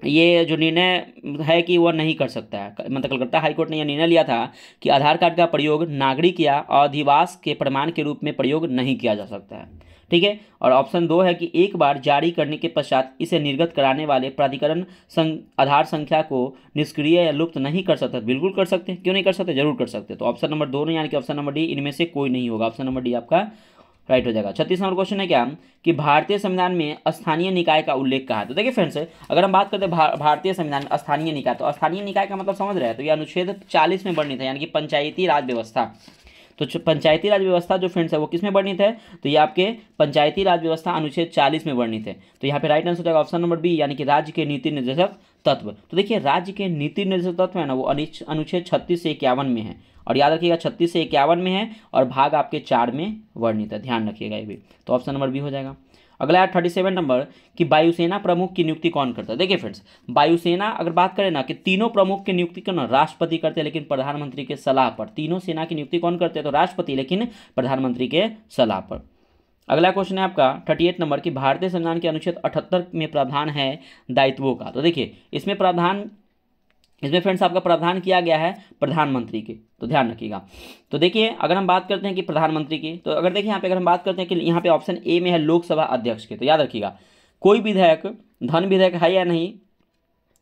ये जो निर्णय है कि वह नहीं कर सकता है, मतलब कलकत्ता हाईकोर्ट ने यह निर्णय लिया था कि आधार कार्ड का प्रयोग नागरिक या अधिवास के प्रमाण के रूप में प्रयोग नहीं किया जा सकता है। ठीक है, और ऑप्शन 2 है कि एक बार जारी करने के पश्चात इसे निर्गत कराने वाले प्राधिकरण आधार संख्या को निष्क्रिय या लुप्त नहीं कर सकता। बिल्कुल कर सकते, क्यों नहीं कर सकते, जरूर कर सकते। तो ऑप्शन नंबर 2 यानी कि ऑप्शन नंबर डी, इनमें से कोई नहीं होगा, ऑप्शन नंबर डी आपका राइट हो जाएगा। 36 नंबर क्वेश्चन है क्या कि भारतीय संविधान में स्थानीय निकाय का उल्लेख कहा है। तो देखिए फ्रेंड्स, अगर हम बात करते हैं भारतीय संविधान में स्थानीय निकाय, तो स्थानीय निकाय का मतलब समझ रहे हैं, तो ये अनुच्छेद 40 में वर्णित है, यानी कि पंचायती राज व्यवस्था। तो पंचायती राज व्यवस्था जो फ्रेंड्स है वो किस में वर्णित है, तो ये आपके पंचायती राज व्यवस्था अनुच्छेद 40 में वर्णित है। तो यहाँ पे राइट आंसर हो जाएगा ऑप्शन नंबर बी, यानी कि राज्य के नीति निर्देशक तत्व। तो देखिए राज्य के नीति निर्देशक तत्व है ना, वो अनुच्छेद 36 से 51 में है, और याद रखिएगा 36 से 51 में है, और भाग आपके 4 में वर्णित है, ध्यान रखिएगा ये भी। तो ऑप्शन नंबर बी हो जाएगा। अगला है 37 नंबर कि वायुसेना प्रमुख की नियुक्ति कौन करता है। देखिए फ्रेंड्स, वायुसेना अगर बात करें ना कि तीनों प्रमुख की नियुक्ति करना राष्ट्रपति करते हैं, लेकिन प्रधानमंत्री के सलाह पर। तीनों सेना की नियुक्ति कौन करते हैं, तो राष्ट्रपति, लेकिन प्रधानमंत्री के सलाह पर। अगला क्वेश्चन है आपका 38 नंबर कि भारतीय संविधान के अनुच्छेद 78 में प्रावधान है दायित्वों का। तो देखिए इसमें फ्रेंड्स आपका प्रावधान किया गया है प्रधानमंत्री के, तो ध्यान रखिएगा। तो देखिए अगर हम बात करते हैं कि प्रधानमंत्री की, तो अगर देखिए यहाँ पे अगर हम बात करते हैं कि यहाँ पे ऑप्शन ए में है लोकसभा अध्यक्ष के, तो याद रखिएगा कोई विधेयक धन विधेयक है या नहीं,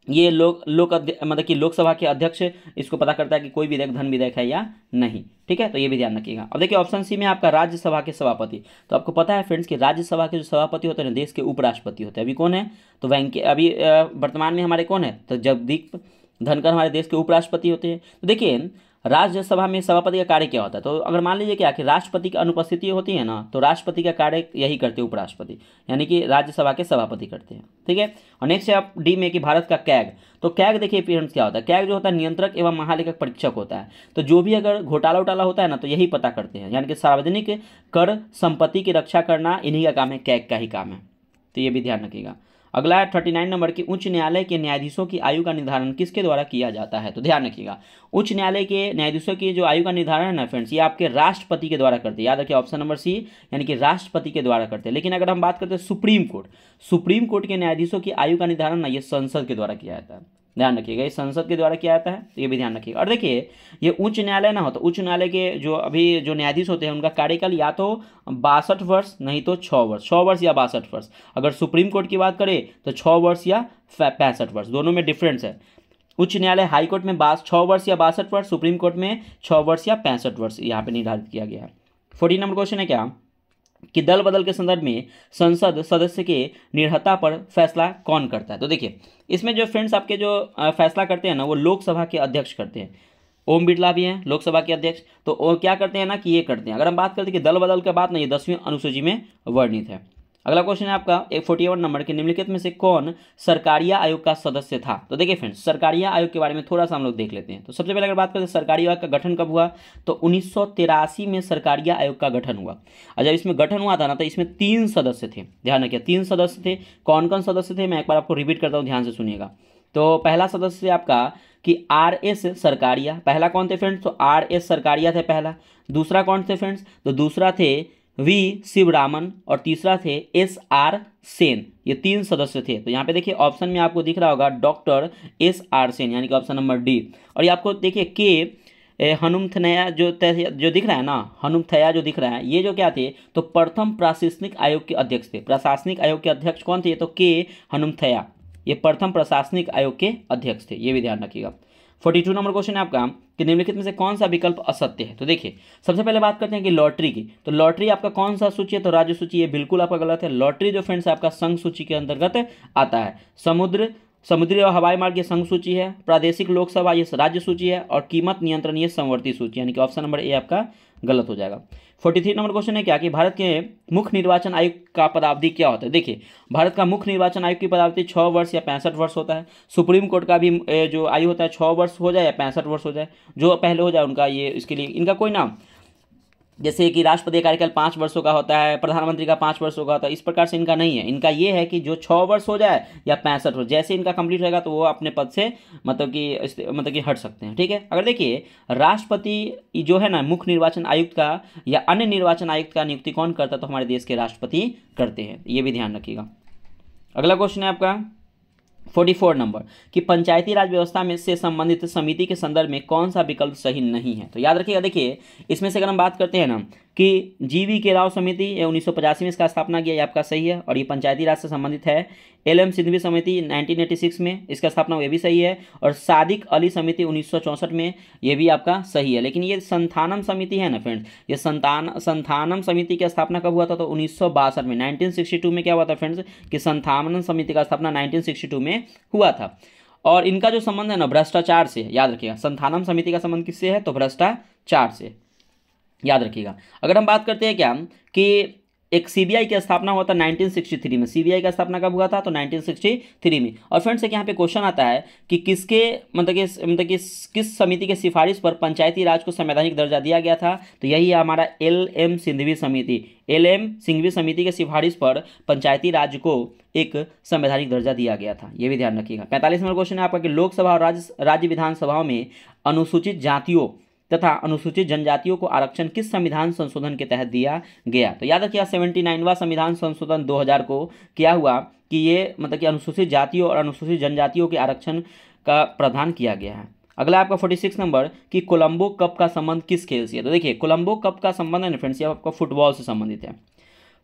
ये मतलब कि लोकसभा के अध्यक्ष इसको पता करता है कि कोई विधेयक धन विधेयक है या नहीं, ठीक है, तो ये भी ध्यान रखिएगा। अब देखिए ऑप्शन सी में आपका राज्यसभा के सभापति। तो आपको पता है फ्रेंड्स कि राज्यसभा के जो सभापति होते हैं देश के उपराष्ट्रपति होते हैं। अभी कौन है, तो अभी वर्तमान में हमारे कौन है, तो जगदीप धनखड़ हमारे देश के उपराष्ट्रपति होते हैं। तो देखिए राज्यसभा में सभापति का कार्य क्या होता है, तो अगर मान लीजिए क्या कि राष्ट्रपति की अनुपस्थिति होती है ना, तो राष्ट्रपति का कार्य यही करते हैं उपराष्ट्रपति, यानी कि राज्यसभा के सभापति करते हैं, ठीक है। और नेक्स्ट है आप डी में कि भारत का कैग। तो कैग देखिए फ्रेंड्स क्या होता है, कैग जो होता है नियंत्रक एवं महालेखक परीक्षक होता है। तो जो भी अगर घोटाला उटाला होता है ना, तो यही पता करते हैं, यानी कि सार्वजनिक कर संपत्ति की रक्षा करना इन्हीं का काम है, कैग का ही काम है, तो ये भी ध्यान रखिएगा। अगला है 39 नंबर की उच्च न्यायालय के न्यायाधीशों की आयु का निर्धारण किसके द्वारा किया जाता है। तो ध्यान रखिएगा उच्च न्यायालय के न्यायाधीशों की जो आयु का निर्धारण है ना फ्रेंड्स, ये आपके राष्ट्रपति के द्वारा करते हैं। याद रखिए ऑप्शन नंबर सी, यानी कि राष्ट्रपति के द्वारा करते हैं। लेकिन अगर हम बात करते हैं सुप्रीम कोर्ट के न्यायाधीशों की आयु का निर्धारण ना ये संसद के द्वारा किया जाता है, ध्यान रखिएगा, ये संसद के द्वारा किया जाता है, तो ये भी ध्यान रखिएगा। और देखिए ये उच्च न्यायालय ना हो, तो उच्च न्यायालय के जो अभी जो न्यायाधीश होते हैं उनका कार्यकाल या तो 62 वर्ष नहीं तो 6 वर्ष या 62 वर्ष। अगर सुप्रीम कोर्ट की बात करें तो 6 वर्ष या 65 वर्ष, दोनों में डिफरेंस है। उच्च न्यायालय हाई कोर्ट में 6 वर्ष या 62 वर्ष, सुप्रीम कोर्ट में 6 वर्ष या 65 वर्ष यहाँ पे निर्धारित किया गया है। 40 नंबर क्वेश्चन है क्या कि दल बदल के संदर्भ में संसद सदस्य के निर्हता पर फैसला कौन करता है। तो देखिए इसमें जो फ्रेंड्स आपके जो फैसला करते हैं ना, वो लोकसभा के अध्यक्ष करते हैं। ओम बिरला भी हैं लोकसभा के अध्यक्ष, तो वो क्या करते हैं ना कि ये करते हैं। अगर हम बात करते हैं कि दल बदल के बाद ना, ये 10वीं अनुसूची में वर्णित है। अगला क्वेश्चन है आपका 41 नंबर के निम्नलिखित में से कौन सरकारिया आयोग का सदस्य था। तो देखिए फ्रेंड्स सरकारिया आयोग के बारे में थोड़ा सा हम लोग देख लेते हैं। तो सबसे पहले अगर बात करें सरकारी आयोग का गठन कब हुआ, तो 1983 में सरकारिया आयोग का गठन हुआ। और जब इसमें गठन हुआ था ना, तो इसमें 3 सदस्य थे, ध्यान रखिए 3 सदस्य थे। कौन कौन सदस्य थे, मैं एक बार आपको रिपीट करता हूँ, ध्यान से सुनिएगा। तो पहला सदस्य आपका कि RS सरकारिया, पहला कौन थे फ्रेंड्स, तो RS सरकारिया थे पहला। दूसरा कौन थे फ्रेंड्स, तो दूसरा थे V शिवरामन, और तीसरा थे SR सेन। ये 3 सदस्य थे। तो यहाँ पे देखिए ऑप्शन में आपको दिख रहा होगा डॉक्टर SR सेन, यानी कि ऑप्शन नंबर डी। और ये आपको देखिए के हनुमथनया जो दिख रहा है ना, हनुमथया जो दिख रहा है, ये जो क्या थे, तो प्रथम प्रशासनिक आयोग के अध्यक्ष थे। प्रशासनिक आयोग के अध्यक्ष कौन थे, तो के हनुमथया, ये प्रथम प्रशासनिक आयोग के अध्यक्ष थे, ये भी ध्यान रखिएगा। 42 नंबर क्वेश्चन है आपका कि निम्नलिखित में से कौन सा विकल्प असत्य है। तो देखिए सबसे पहले बात करते हैं कि लॉटरी की। तो लॉटरी आपका कौन सा सूची है, तो राज्य सूची, ये बिल्कुल आपका गलत है। लॉटरी जो फ्रेंड्स आपका संघ सूची के अंतर्गत आता है। समुद्री और हवाई मार्ग ये संघ सूची है। प्रादेशिक लोकसभा ये राज्य सूची है। और कीमत नियंत्रण ये समवर्ती सूची, यानी कि ऑप्शन नंबर ए आपका गलत हो जाएगा। 43 नंबर क्वेश्चन है क्या कि भारत के मुख्य निर्वाचन आयुक्त का पदावधि क्या होता है। देखिए भारत का मुख्य निर्वाचन आयुक्त की पदावधि 6 वर्ष या 65 वर्ष होता है। सुप्रीम कोर्ट का भी जो आयु होता है 6 वर्ष हो जाए या 65 वर्ष हो जाए, जो पहले हो जाए उनका, ये इसके लिए इनका कोई नाम, जैसे कि राष्ट्रपति का कार्यकाल 5 वर्षों का होता है, प्रधानमंत्री का 5 वर्षों का होता है, इस प्रकार से इनका नहीं है। इनका ये है कि जो 6 वर्ष हो जाए या 65 वर्ष, जैसे इनका कंप्लीट रहेगा तो वो अपने पद से मतलब कि हट सकते हैं, ठीक है। अगर देखिए राष्ट्रपति जो है ना मुख्य निर्वाचन आयुक्त का या अन्य निर्वाचन आयुक्त का नियुक्ति कौन करता है, तो हमारे देश के राष्ट्रपति करते हैं, ये भी ध्यान रखिएगा। अगला क्वेश्चन है आपका 44 नंबर कि पंचायती राज व्यवस्था में से संबंधित समिति के संदर्भ में कौन सा विकल्प सही नहीं है। तो याद रखिएगा, देखिए इसमें से अगर हम बात करते हैं ना कि GV के राव समिति 1985 में इसका स्थापना किया, ये आपका सही है और ये पंचायती राज से संबंधित है। LM सिंघवी समिति 1986 में इसका स्थापना हुआ, ये भी सही है। और सादिक अली समिति 1964 में, ये भी आपका सही है। लेकिन ये संथानम समिति है ना फ्रेंड्स, ये संथानम समिति की स्थापना कब हुआ था, तो 1962 में, 1962 में क्या हुआ था फ्रेंड्स कि संथानम समिति का स्थापना 1962 में हुआ था। और इनका जो संबंध है ना भ्रष्टाचार से, याद रखिएगा संथानम समिति का संबंध किससे है, तो भ्रष्टाचार से, याद रखिएगा। अगर हम बात करते हैं क्या कि एक सीबीआई की स्थापना हुआ था 1963 में। सीबीआई का स्थापना कब हुआ था? तो 1963 में। और फ्रेंड्स एक यहाँ पे क्वेश्चन आता है कि किसके मतलब कि किस समिति के सिफारिश पर पंचायती राज को संवैधानिक दर्जा दिया गया था? तो यही है हमारा एल.एम. सिंघवी समिति। एल.एम. सिंघवी समिति के सिफारिश पर पंचायती राज को एक संवैधानिक दर्जा दिया गया था, ये भी ध्यान रखिएगा। 45 नंबर क्वेश्चन है आपका कि लोकसभा और राज्य विधानसभाओं में अनुसूचित जातियों तथा अनुसूचित जनजातियों को आरक्षण किस संविधान संशोधन के तहत दिया गया? तो याद रखिएगा 79वां संविधान संशोधन 2000 को क्या हुआ कि ये मतलब कि अनुसूचित जातियों और अनुसूचित जनजातियों के आरक्षण का प्रावधान किया गया है। अगला आपका 46 नंबर कि कोलंबो कप का संबंध किस खेल से है? तो देखिए कोलंबो कप का संबंध है फ्रेंड्स, ये आपका फुटबॉल से संबंधित है।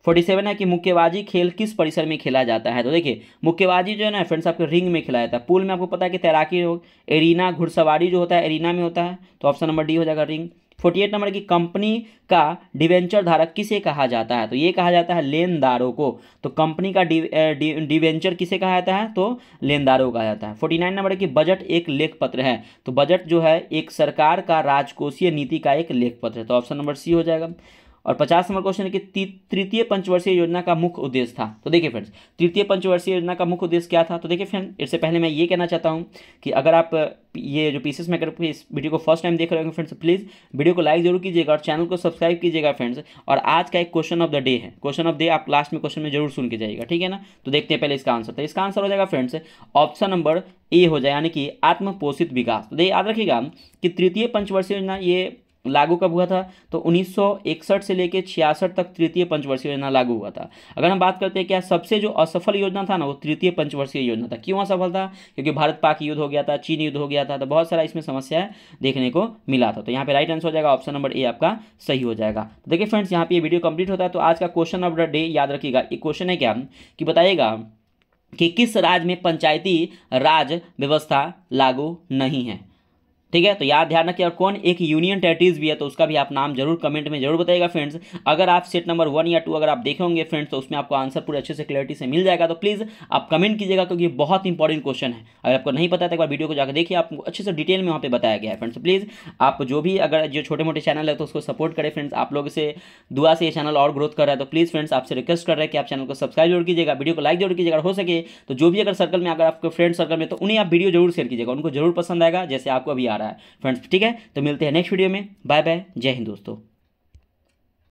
47 है कि मुक्केबाजी खेल किस परिसर में खेला जाता है? तो देखिए मुक्केबाजी जो है ना फ्रेंड्स आपके रिंग में खेला जाता है। पूल में आपको पता है कि तैराकी एरिना, घुड़सवारी जो होता है एरिना में होता है, तो ऑप्शन नंबर डी हो जाएगा रिंग। 48 नंबर की कंपनी का डिवेंचर धारक किसे कहा जाता है? तो ये कहा जाता है लेनदारों को। तो कंपनी का डिवेंचर किसे कहा जाता है? तो लेनदारों को कहा जाता है। 49 नंबर की बजट एक लेख पत्र है। तो बजट जो है एक सरकार का राजकोषीय नीति का एक लेख पत्र है, तो ऑप्शन नंबर सी हो जाएगा। और 50 नंबर क्वेश्चन है कि तृतीय पंचवर्षीय योजना का मुख्य उद्देश्य था। तो देखिए फ्रेंड्स तृतीय पंचवर्षीय योजना का मुख्य उद्देश्य क्या था? तो देखिए फ्रेंड्स इससे पहले मैं ये कहना चाहता हूँ कि अगर आप ये जो पीसीएस मेकर पे इस वीडियो को फर्स्ट टाइम देख रहे होंगे फ्रेंड्स, प्लीज़ वीडियो को लाइक जरूर कीजिएगा और चैनल को सब्सक्राइब कीजिएगा फ्रेंड्स। और आज का एक क्वेश्चन ऑफ द डे है, क्वेश्चन ऑफ डे आप लास्ट में क्वेश्चन में जरूर सुन के जाइएगा, ठीक है ना। तो देखते हैं पहले इसका आंसर। तो इसका आंसर हो जाएगा फ्रेंड्स ऑप्शन नंबर ए हो जाए, यानी कि आत्मपोषित विकास। तो याद रखिएगा कि तृतीय पंचवर्षीय योजना ये लागू कब हुआ था? तो 1961 से लेकर 66 तक तृतीय पंचवर्षीय योजना लागू हुआ था। अगर हम बात करते हैं क्या सबसे जो असफल योजना था ना वो तृतीय पंचवर्षीय योजना था। क्यों असफल था? क्योंकि भारत पाक युद्ध हो गया था, चीन युद्ध हो गया था, तो बहुत सारा इसमें समस्या देखने को मिला था। तो यहाँ पे राइट आंसर हो जाएगा ऑप्शन नंबर ए आपका सही हो जाएगा। देखिए फ्रेंड्स यहाँ पे ये वीडियो कंप्लीट होता है। तो आज का क्वेश्चन ऑफ द डे याद रखिएगा, एक क्वेश्चन है क्या कि बताइएगा कि किस राज्य में पंचायती राज व्यवस्था लागू नहीं है? ठीक है, तो याद ध्यान रखिए। और कौन एक यूनियन टेरिटरीज भी है तो उसका भी आप नाम जरूर कमेंट में जरूर बताइएगा फ्रेंड्स। अगर आप सेट नंबर 1 या 2 अगर आप देखे होंगे फ्रेंड्स तो उसमें आपको आंसर पूरे अच्छे से क्लैरिटी से मिल जाएगा। तो प्लीज़ आप कमेंट कीजिएगा क्योंकि ये बहुत इंपॉर्टेंट क्वेश्चन है। अगर आपको नहीं पता है तो एक बार वीडियो को जाकर देखिए, आपको अच्छे से डिटेल में वहाँ पे बताया गया है फ्रेंड्स। प्लीज़ आप जो भी अगर जो छोटे मोटे चैनल है तो उसको सपोर्ट करें फ्रेंड्स। आप लोगों से दुआ से ये चैनल और ग्रोथ कर रहा है, तो प्लीज़ फ्रेंड्स आपसे रिक्वेस्ट कर रहे हैं कि आप चैनल को सब्सक्राइब जरूर कीजिएगा, वीडियो को लाइक जरूर कीजिएगा। हो सके तो जो भी अगर सर्कल में अगर आपके फ्रेंड सर्कल में तो उन्हें आप वीडियो जरूर शेयर कीजिएगा, उनको जरूर पसंद आएगा जैसे आपको अभी आ रहा है फ्रेंड्स। ठीक है, तो मिलते हैं नेक्स्ट वीडियो में। बाय बाय, जय हिंद दोस्तों।